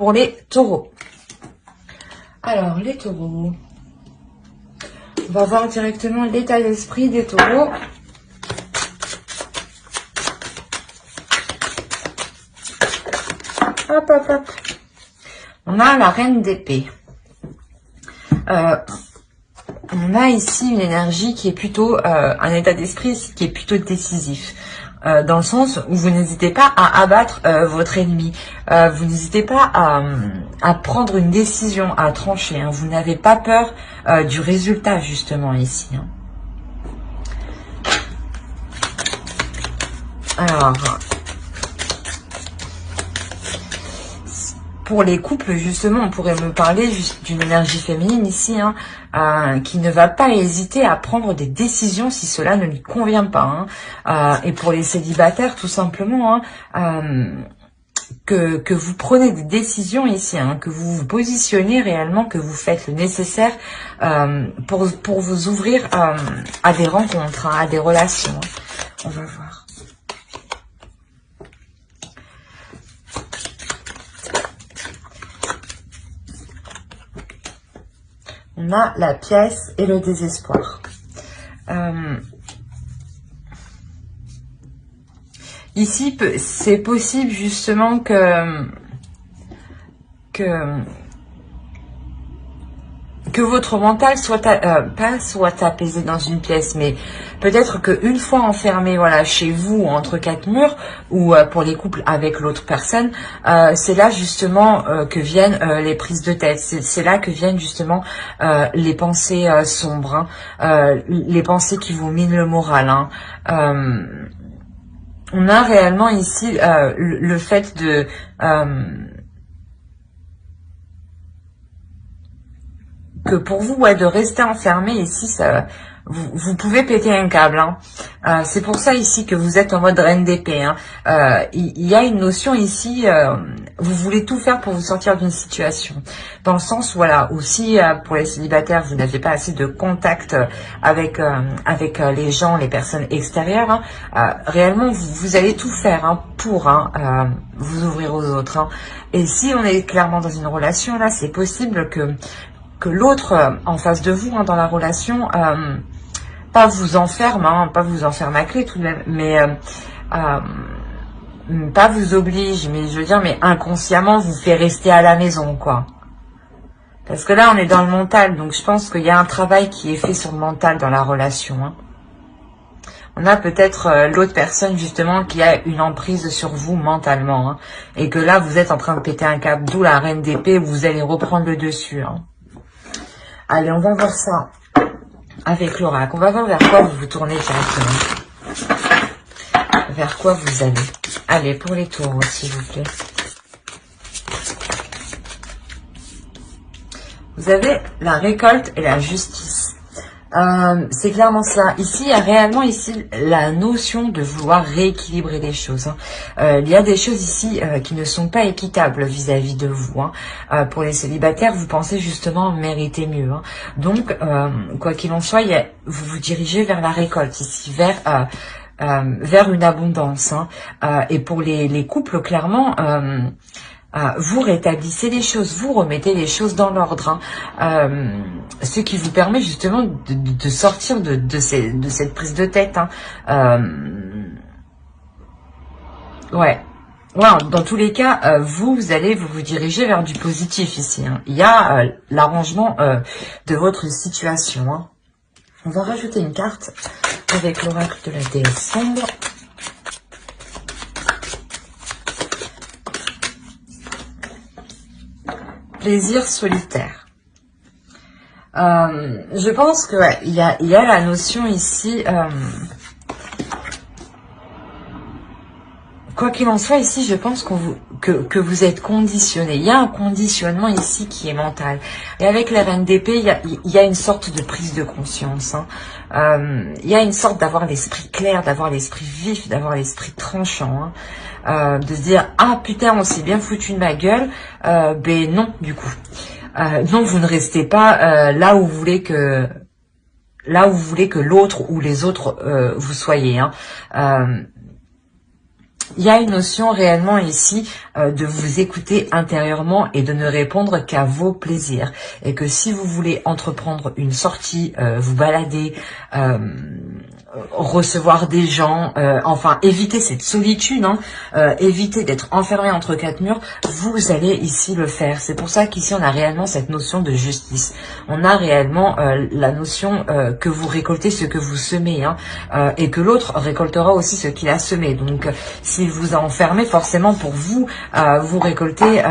pour les taureaux. Alors, les taureaux. On va voir directement l'état d'esprit des taureaux. Hop, hop, hop. On a la reine d'épée. On a ici une énergie qui est plutôt, un état d'esprit qui est plutôt décisif. Dans le sens où vous n'hésitez pas à abattre votre ennemi. Vous n'hésitez pas à prendre une décision, à trancher. Hein. Vous n'avez pas peur du résultat, justement, ici. Hein. Alors... Pour les couples, justement, on pourrait me parler juste d'une énergie féminine ici, hein, qui ne va pas hésiter à prendre des décisions si cela ne lui convient pas. Hein. Et pour les célibataires, tout simplement, hein, que vous prenez des décisions ici, hein, que vous vous positionnez réellement, que vous faites le nécessaire pour vous ouvrir à des rencontres, hein, à des relations. Hein. On va voir. On a la pièce et le désespoir. Ici, c'est possible justement que votre mental soit pas soit apaisé dans une pièce, mais peut-être qu'une fois enfermé, voilà, chez vous entre quatre murs, ou pour les couples avec l'autre personne, c'est là justement que viennent les prises de tête. C'est là que viennent justement les pensées sombres, hein, les pensées qui vous minent le moral. Hein. On a réellement ici le fait de que pour vous, ouais, de rester enfermé ici, ça, vous pouvez péter un câble. Hein. C'est pour ça ici que vous êtes en mode reine d'épée. Hein. Il y a une notion ici, vous voulez tout faire pour vous sortir d'une situation. Dans le sens, voilà, aussi pour les célibataires, vous n'avez pas assez de contact avec les gens, les personnes extérieures. Hein. Réellement, vous allez tout faire, hein, pour vous ouvrir aux autres. Hein. Et si on est clairement dans une relation, là, c'est possible que l'autre en face de vous, hein, dans la relation, pas vous enferme, hein, pas vous enferme à clé tout de même, mais pas vous oblige, mais je veux dire, mais inconsciemment vous fait rester à la maison, quoi. Parce que là, on est dans le mental, donc je pense qu'il y a un travail qui est fait sur le mental dans la relation. Hein. On a peut-être l'autre personne, justement, qui a une emprise sur vous mentalement, hein, et que là, vous êtes en train de péter un câble, d'où la reine d'épée, vous allez reprendre le dessus. Hein. Allez, on va voir ça avec l'oracle. On va voir vers quoi vous vous tournez directement. Vers quoi vous allez. Allez, pour les taureaux, s'il vous plaît. Vous avez la récolte et la justice. C'est clairement ça. Ici, il y a réellement ici la notion de vouloir rééquilibrer les choses. Hein. Il y a des choses ici qui ne sont pas équitables vis-à-vis de vous. Hein. Pour les célibataires, vous pensez justement mériter mieux. Hein. Donc, quoi qu'il en soit, vous vous dirigez vers la récolte ici, vers une abondance. Hein. Et pour les couples, clairement... vous rétablissez les choses, vous remettez les choses dans l'ordre, hein. Ce qui vous permet justement de sortir de cette prise de tête. Hein. Ouais, dans tous les cas, vous allez vous diriger vers du positif ici. Hein. Il y a l'arrangement de votre situation. Hein. On va rajouter une carte avec l'oracle de la déesse sombre. Plaisir solitaire. Je pense que ouais, il y a la notion ici. Quoi qu'il en soit, ici, je pense que vous êtes conditionné. Il y a un conditionnement ici qui est mental. Et avec les reines d'épée, il y a une sorte de prise de conscience. Hein. Il y a une sorte d'avoir l'esprit clair, d'avoir l'esprit vif, d'avoir l'esprit tranchant. Hein. De se dire, ah putain, on s'est bien foutu de ma gueule. Ben non, du coup. Non, vous ne restez pas là où vous voulez que l'autre ou les autres vous soyez. Hein. Il y a une notion réellement ici de vous écouter intérieurement et de ne répondre qu'à vos plaisirs. Et que si vous voulez entreprendre une sortie, vous balader, recevoir des gens, enfin éviter cette solitude, hein, éviter d'être enfermé entre quatre murs, vous allez ici le faire. C'est pour ça qu'ici on a réellement cette notion de justice. On a réellement la notion que vous récoltez ce que vous semez, hein, et que l'autre récoltera aussi ce qu'il a semé. Donc s'il vous a enfermé, forcément pour vous, vous récoltez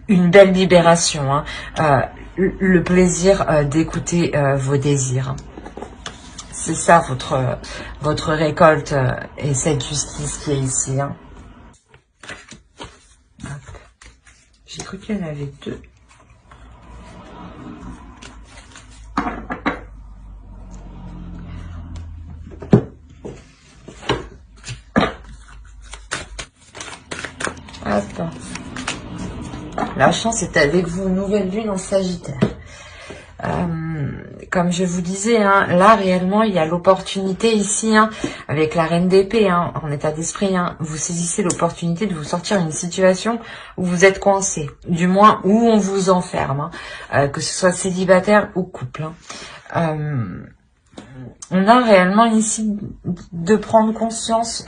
une belle libération, hein, le plaisir d'écouter vos désirs. C'est ça votre récolte et cette justice qui est ici. Hein. J'ai cru qu'il y en avait deux. Hop. La chance est avec vous, nouvelle lune en Sagittaire. Comme je vous disais, hein, là réellement il y a l'opportunité ici, hein, avec la reine d'épée, hein, en état d'esprit, hein, vous saisissez l'opportunité de vous sortir d'une situation où vous êtes coincé, du moins où on vous enferme, hein, que ce soit célibataire ou couple. Hein. On a réellement ici de prendre conscience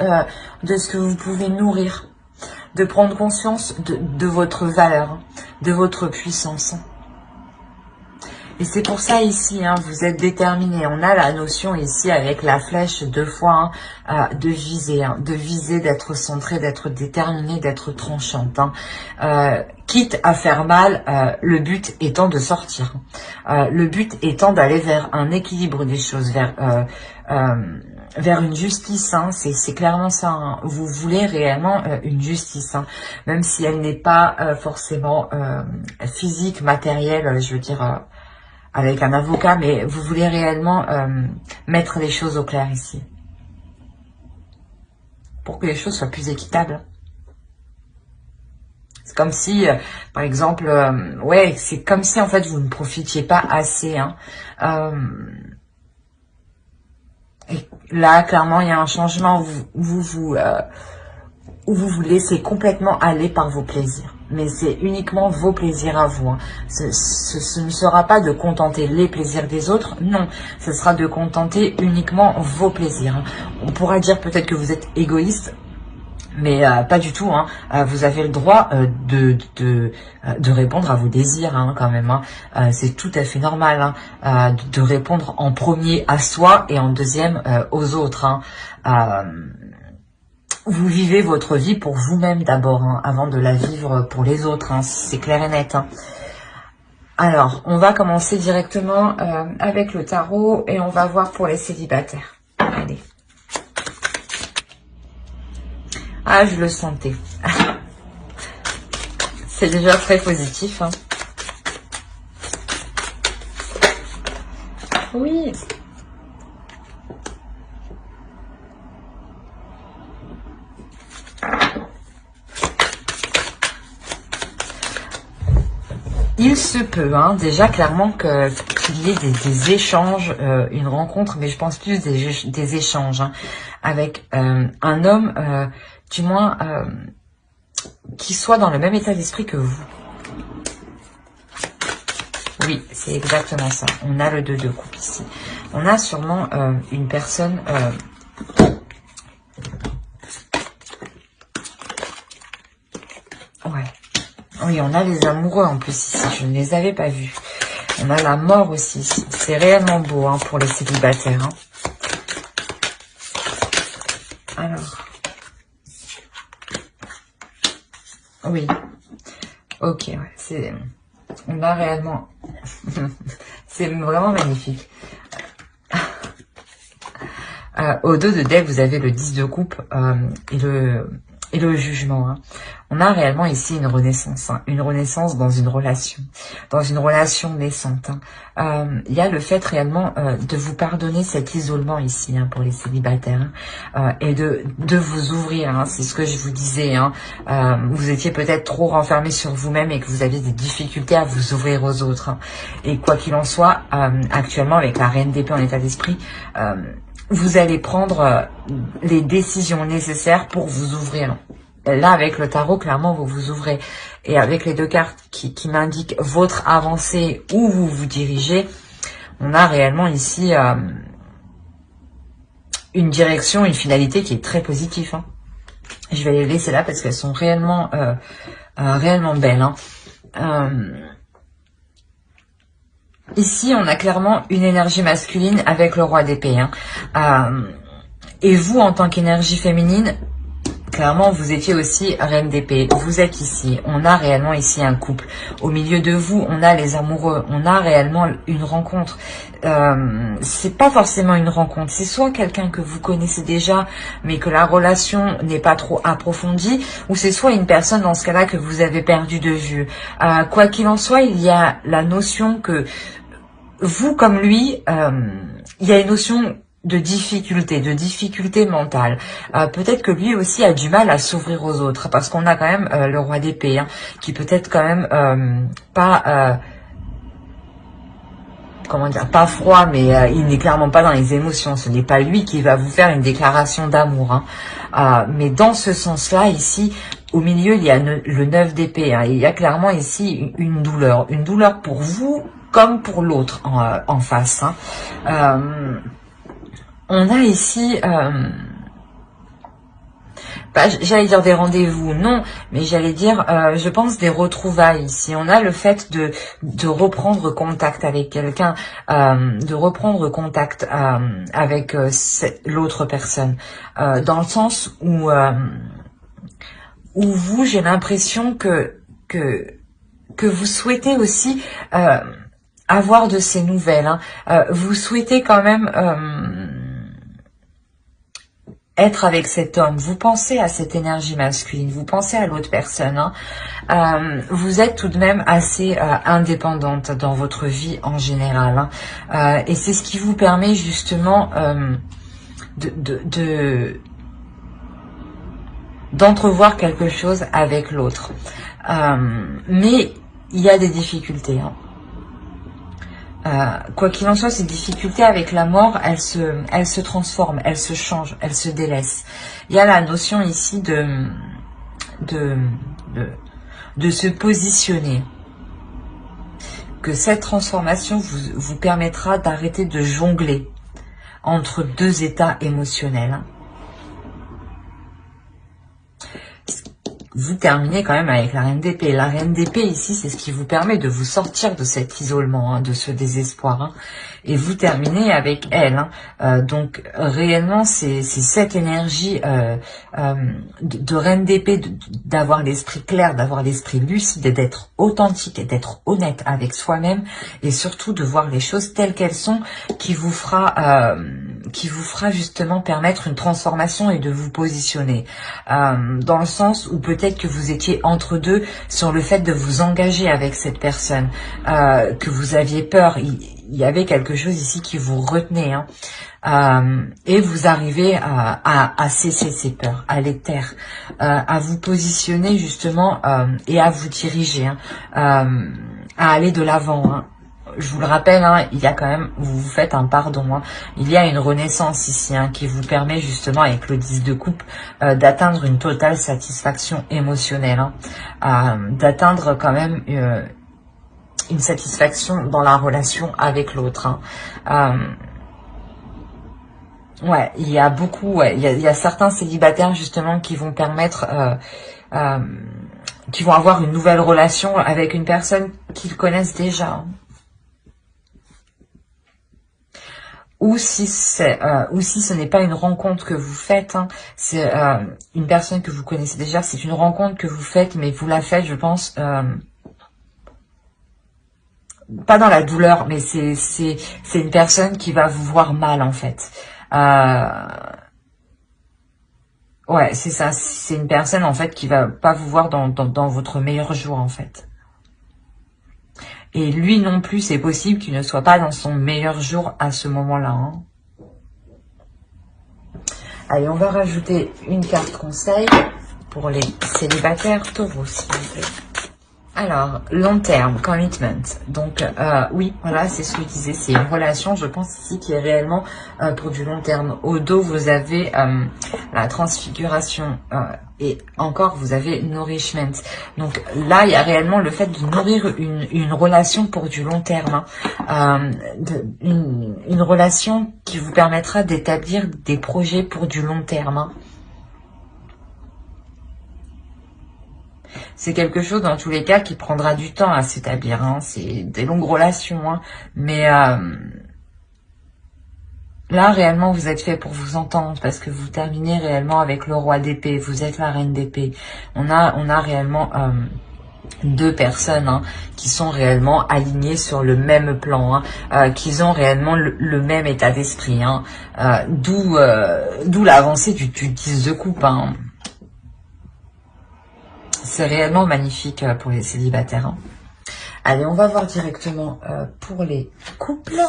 de ce que vous pouvez nourrir, de prendre conscience de votre valeur, de votre puissance. Et c'est pour ça ici, hein, vous êtes déterminé. On a la notion ici avec la flèche 2 fois, hein, de viser, d'être centré, d'être déterminé, d'être tranchante. Hein. Quitte à faire mal, le but étant de sortir. Le but étant d'aller vers un équilibre des choses, vers une justice, hein, c'est clairement ça. Hein. Vous voulez réellement une justice, hein, même si elle n'est pas forcément physique, matérielle, je veux dire... avec un avocat, mais vous voulez réellement mettre les choses au clair ici. Pour que les choses soient plus équitables. C'est comme si, par exemple, ouais, c'est comme si en fait vous ne profitiez pas assez. Hein. Et là, clairement, il y a un changement où vous vous laissez complètement aller par vos plaisirs. Mais c'est uniquement vos plaisirs à vous. Hein. Ce ne sera pas de contenter les plaisirs des autres, non. Ce sera de contenter uniquement vos plaisirs. Hein. On pourra dire peut-être que vous êtes égoïste, mais pas du tout. Hein. Vous avez le droit de répondre à vos désirs, hein, quand même. Hein. C'est tout à fait normal, hein, de répondre en premier à soi et en deuxième aux autres. Hein. Vous vivez votre vie pour vous-même d'abord, hein, avant de la vivre pour les autres, hein, c'est clair et net. Hein. Alors, on va commencer directement avec le tarot et on va voir pour les célibataires. Allez. Ah, je le sentais. C'est déjà très positif. Hein. Oui. Il se peut, hein, déjà clairement qu'il y ait des échanges, une rencontre, mais je pense plus des échanges, hein, avec un homme, du moins, qui soit dans le même état d'esprit que vous. Oui, c'est exactement ça. On a le 2 de coupe ici. On a sûrement une personne... ouais. Oui, on a les amoureux en plus ici. Je ne les avais pas vus. On a la mort aussi. C'est réellement beau, hein, pour les célibataires. Hein. Alors. Oui. Ok, ouais. On a réellement... c'est vraiment magnifique. Au 2 de dés, vous avez le 10 de coupe et le jugement. Hein. On a réellement ici une renaissance, hein, une renaissance dans une relation naissante. Hein. Il y a le fait réellement de vous pardonner cet isolement ici, hein, pour les célibataires, hein, et de vous ouvrir. Hein, c'est ce que je vous disais. Hein. Vous étiez peut-être trop renfermé sur vous-même et que vous aviez des difficultés à vous ouvrir aux autres. Hein. Et quoi qu'il en soit, actuellement avec la reine d'épée en état d'esprit, vous allez prendre les décisions nécessaires pour vous ouvrir. Là, avec le tarot, clairement, vous vous ouvrez. Et avec les deux cartes qui m'indiquent votre avancée, où vous vous dirigez, on a réellement ici une direction, une finalité qui est très positive. Hein. Je vais les laisser là parce qu'elles sont réellement, réellement belles. Hein. Ici, on a clairement une énergie masculine avec le roi d'épée. Hein. Et vous, en tant qu'énergie féminine, clairement, vous étiez aussi reine d'épée. Vous êtes ici. On a réellement ici un couple. Au milieu de vous, on a les amoureux. On a réellement une rencontre. C'est pas forcément une rencontre. C'est soit quelqu'un que vous connaissez déjà, mais que la relation n'est pas trop approfondie, ou c'est soit une personne dans ce cas-là que vous avez perdu de vue. Quoi qu'il en soit, il y a la notion que vous, comme lui, il y a une notion de difficulté mentale. Peut-être que lui aussi a du mal à s'ouvrir aux autres, parce qu'on a quand même le roi d'épée, hein, qui peut-être quand même pas, comment dire, pas froid, mais il n'est clairement pas dans les émotions. Ce n'est pas lui qui va vous faire une déclaration d'amour. Hein. Mais dans ce sens-là, ici, au milieu, il y a le 9 d'épée. Hein, il y a clairement ici une douleur pour vous comme pour l'autre en face. Hein. On a ici, j'allais dire des rendez-vous, non, mais j'allais dire, je pense des retrouvailles ici. On a le fait de reprendre contact avec quelqu'un, de reprendre contact avec l'autre personne, dans le sens où vous, j'ai l'impression que vous souhaitez aussi avoir de ces nouvelles. Hein. Vous souhaitez quand même être avec cet homme, vous pensez à cette énergie masculine, vous pensez à l'autre personne, hein. Vous êtes tout de même assez indépendante dans votre vie en général, hein. Et c'est ce qui vous permet justement d'entrevoir quelque chose avec l'autre. Mais il y a des difficultés, hein. Quoi qu'il en soit, ces difficultés avec la mort, elles se transforment, elles se changent, elles se délaissent. Il y a la notion ici de se positionner. Que cette transformation vous permettra d'arrêter de jongler entre deux états émotionnels. Vous terminez quand même avec la reine d'épée. La reine d'épée ici, c'est ce qui vous permet de vous sortir de cet isolement, hein, de ce désespoir. Hein. Et vous terminez avec elle. Hein. Donc réellement, c'est cette énergie de reine d'épée, d'avoir l'esprit clair, d'avoir l'esprit lucide, d'être authentique et d'être honnête avec soi-même. Et surtout de voir les choses telles qu'elles sont, qui vous fera justement permettre une transformation et de vous positionner. Dans le sens où peut-être que vous étiez entre deux sur le fait de vous engager avec cette personne, que vous aviez peur, il y avait quelque chose ici qui vous retenait, hein. Et vous arrivez à cesser ces peurs, à les taire, à vous positionner justement et à vous diriger, hein, à aller de l'avant, hein. Je vous le rappelle, hein, il y a quand même, vous faites un pardon, hein. Il y a une renaissance ici, hein, qui vous permet justement avec le 10 de coupe d'atteindre une totale satisfaction émotionnelle, hein, d'atteindre quand même une satisfaction dans la relation avec l'autre. Hein. Ouais, il y a beaucoup, ouais, il y a certains célibataires justement qui vont permettre, qui vont avoir une nouvelle relation avec une personne qu'ils connaissent déjà. Hein. Ou si ce n'est pas une rencontre que vous faites, hein, c'est une personne que vous connaissez déjà, c'est une rencontre que vous faites, mais vous la faites, je pense, pas dans la douleur, mais c'est une personne qui va vous voir mal en fait. Ouais, c'est ça, c'est une personne en fait qui va pas vous voir dans votre meilleur jour en fait. Et lui non plus, c'est possible qu'il ne soit pas dans son meilleur jour à ce moment-là. Hein. Allez, on va rajouter une carte conseil pour les célibataires taureaux, s'il vous plaît. Alors, long terme, commitment. Donc, oui, voilà, c'est ce que je disais. C'est une relation, je pense, ici, qui est réellement pour du long terme. Au dos, vous avez la transfiguration. Et encore, vous avez nourishment. Donc là, il y a réellement le fait de nourrir une relation pour du long terme. Une relation qui vous permettra d'établir des projets pour du long terme. C'est quelque chose, dans tous les cas, qui prendra du temps à s'établir. Hein. C'est des longues relations. Hein. Mais là, réellement, vous êtes fait pour vous entendre parce que vous terminez réellement avec le roi d'épée. Vous êtes la reine d'épée. On a réellement deux personnes qui sont réellement alignées sur le même plan, qui ont réellement le même état d'esprit. D'où l'avancée du 10 de coupe. C'est réellement magnifique pour les célibataires. Allez, on va voir directement pour les couples.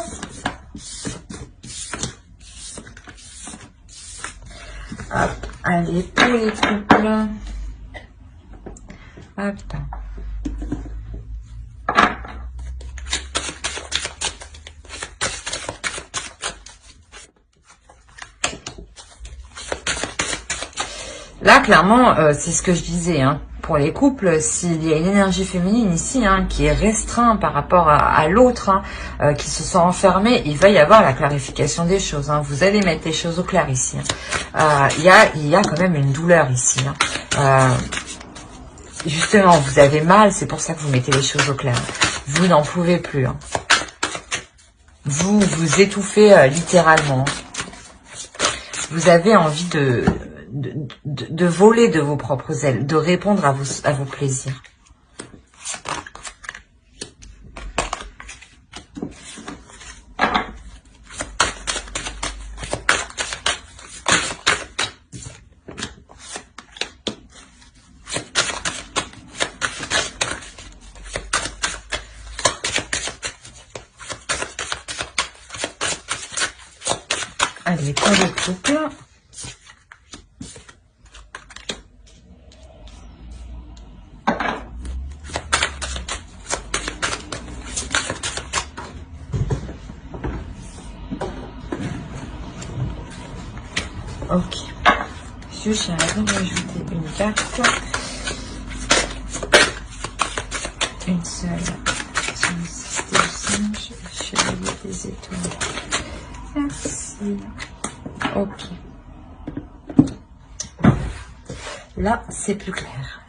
Hop, allez, pour les couples. Hop. Là, clairement, c'est ce que je disais. Pour les couples, s'il y a une énergie féminine ici qui est restreinte par rapport à l'autre, qui se sent enfermée, il va y avoir la clarification des choses. Vous allez mettre les choses au clair ici. Il y a quand même une douleur ici. Justement, vous avez mal, c'est pour ça que vous mettez les choses au clair. Vous n'en pouvez plus. Vous vous étouffez littéralement. Vous avez envie de voler de vos propres ailes, de répondre à vos plaisirs. Allez, pour le couple. Ok. Je suis en train rajouter une carte. Une seule. Sur le système chevalier des étoiles. Merci. Ok. Là, c'est plus clair.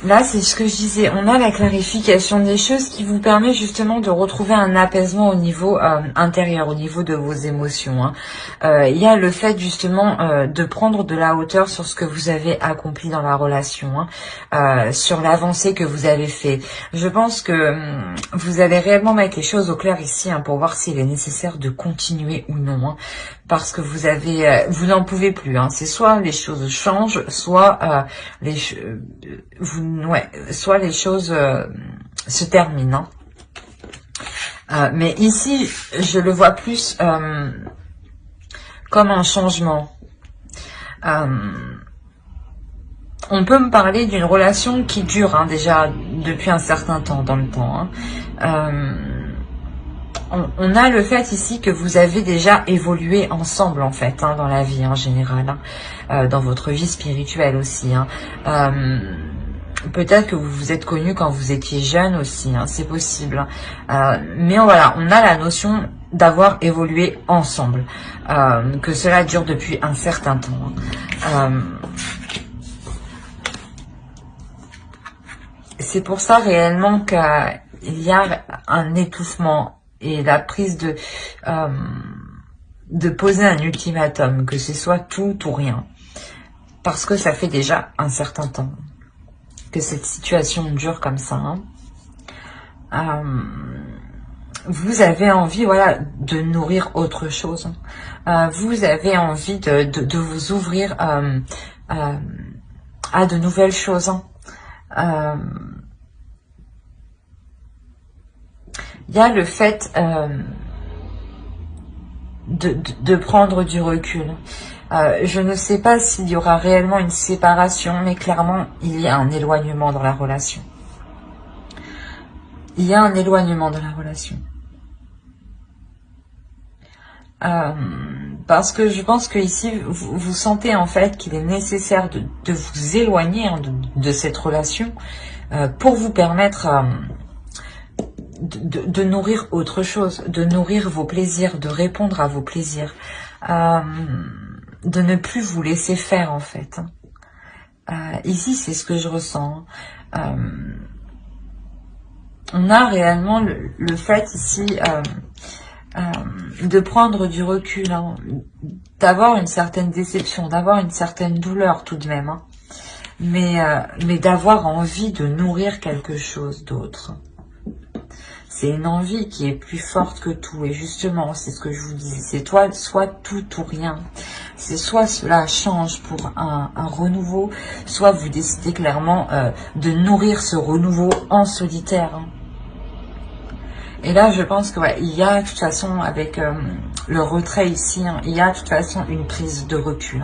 Là, c'est ce que je disais, on a la clarification des choses qui vous permet justement de retrouver un apaisement au niveau intérieur, au niveau de vos émotions. Il y a le fait justement de prendre de la hauteur sur ce que vous avez accompli dans la relation, sur l'avancée que vous avez fait. Je pense que vous allez réellement mettre les choses au clair ici pour voir s'il est nécessaire de continuer ou non. Parce que vous n'en pouvez plus. C'est soit les choses changent, soit soit les choses se terminent. Mais ici, je le vois plus comme un changement. On peut me parler d'une relation qui dure déjà depuis un certain temps dans le temps. On a le fait ici que vous avez déjà évolué ensemble en fait dans la vie en général, dans votre vie spirituelle aussi. Peut-être que vous vous êtes connus quand vous étiez jeune aussi, c'est possible. Mais voilà, on a la notion d'avoir évolué ensemble, que cela dure depuis un certain temps. C'est pour ça réellement qu'il y a un étouffement et la prise de poser un ultimatum, que ce soit tout ou rien. Parce que ça fait déjà un certain temps que cette situation dure comme ça. Vous avez envie, voilà, de nourrir autre chose. Vous avez envie de vous ouvrir à de nouvelles choses. Il y a le fait de prendre du recul. Je ne sais pas s'il y aura réellement une séparation, mais clairement, il y a un éloignement dans la relation. Il y a un éloignement dans la relation. Parce que je pense que ici, vous sentez en fait qu'il est nécessaire de vous éloigner hein, de cette relation pour vous permettre de nourrir autre chose, de nourrir vos plaisirs, de répondre à vos plaisirs, de ne plus vous laisser faire en fait. Ici, c'est ce que je ressens. On a réellement le fait ici de prendre du recul, hein, d'avoir une certaine déception, d'avoir une certaine douleur tout de même, hein, mais d'avoir envie de nourrir quelque chose d'autre. C'est une envie qui est plus forte que tout, et justement, c'est ce que je vous dis, c'est soit tout ou rien. C'est soit cela change pour un renouveau, soit vous décidez clairement de nourrir ce renouveau en solitaire, hein. Et là, je pense que ouais, il y a de toute façon, avec le retrait ici, hein, il y a de toute façon une prise de recul.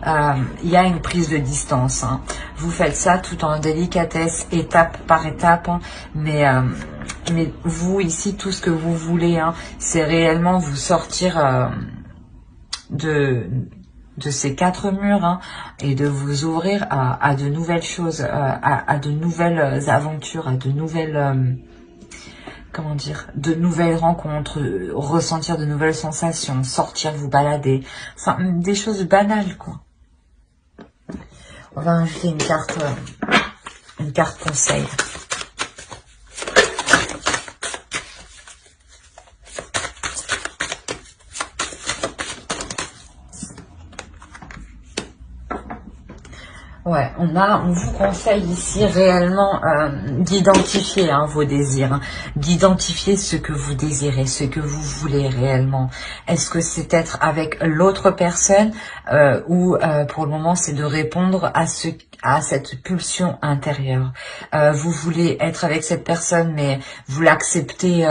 Hein. Il y a une prise de distance. Hein. Vous faites ça tout en délicatesse, étape par étape. Hein, mais vous, ici, tout ce que vous voulez, hein, c'est réellement vous sortir de ces 4 murs hein, et de vous ouvrir à de nouvelles choses, à de nouvelles aventures, à de nouvelles... comment dire, de nouvelles rencontres, ressentir de nouvelles sensations, sortir, vous balader, enfin, des choses banales, quoi. On va inviter une carte conseil. Ouais, on vous conseille ici réellement d'identifier hein, vos désirs, hein, d'identifier ce que vous désirez, ce que vous voulez réellement. Est-ce que c'est être avec l'autre personne ou pour le moment c'est de répondre à cette pulsion intérieure. Vous voulez être avec cette personne mais vous l'acceptez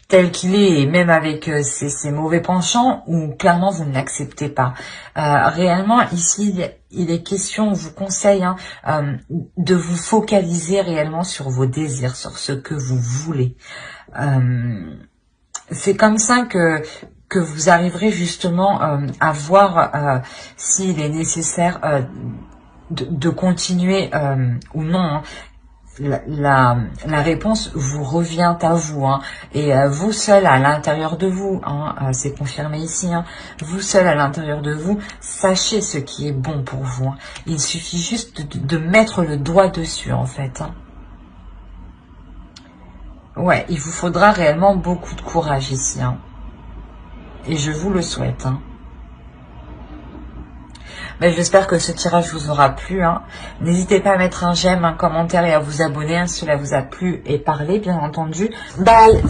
tel qu'il est, et même avec ses mauvais penchants, ou clairement vous ne l'acceptez pas. Réellement, ici, il est question, on vous conseille hein, de vous focaliser réellement sur vos désirs, sur ce que vous voulez. C'est comme ça que vous arriverez justement à voir s'il est nécessaire de continuer ou non. Hein. La réponse vous revient à vous hein, et vous seul à l'intérieur de vous, hein, c'est confirmé ici, hein, vous seul à l'intérieur de vous, sachez ce qui est bon pour vous. Hein. Il suffit juste de mettre le doigt dessus en fait. Hein. Ouais, il vous faudra réellement beaucoup de courage ici. Hein. Et je vous le souhaite. Hein. Ben, j'espère que ce tirage vous aura plu. Hein. N'hésitez pas à mettre un j'aime, un commentaire et à vous abonner. Hein, si cela vous a plu et parlé, bien entendu. Bye.